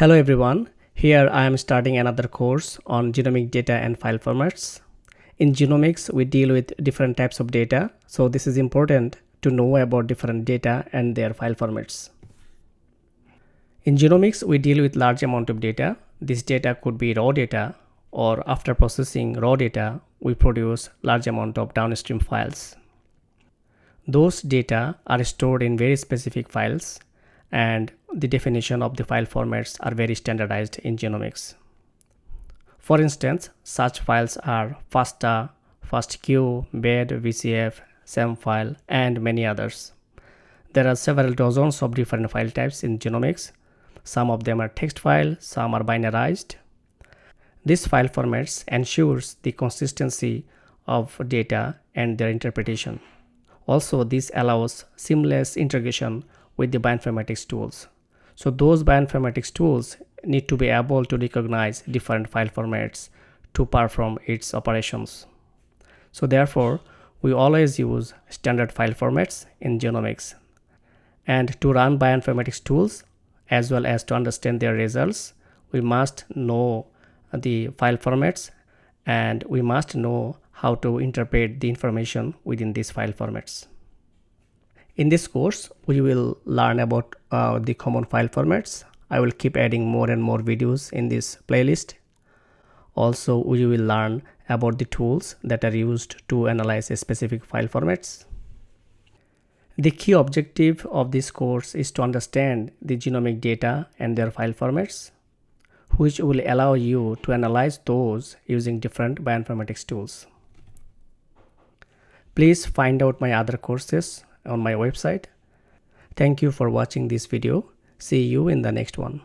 Hello everyone, here I am starting another course on genomic data and file formats. In genomics, we deal with different types of data, so this is important to know about different data and their file formats. In genomics, we deal with large amount of data. This data could be raw data, or after processing raw data, we produce large amount of downstream files. Those data are stored in very specific files, and the definition of the file formats are very standardized in genomics. For instance, such files are FASTA, FASTQ, BED, VCF, SAM file, and many others. There are several dozens of different file types in genomics. Some of them are text file, some are binarized. These file formats ensures the consistency of data and their interpretation. Also, this allows seamless integration with the bioinformatics tools. So those bioinformatics tools need to be able to recognize different file formats to perform its operations. So therefore, we always use standard file formats in genomics. And to run bioinformatics tools, as well as to understand their results, we must know the file formats and we must know how to interpret the information within these file formats. In this course, we will learn about the common file formats. I will keep adding more and more videos in this playlist. Also, we will learn about the tools that are used to analyze a specific file formats. The key objective of this course is to understand the genomic data and their file formats, which will allow you to analyze those using different bioinformatics tools. Please find out my other courses on my website. Thank you for watching this video. See you in the next one.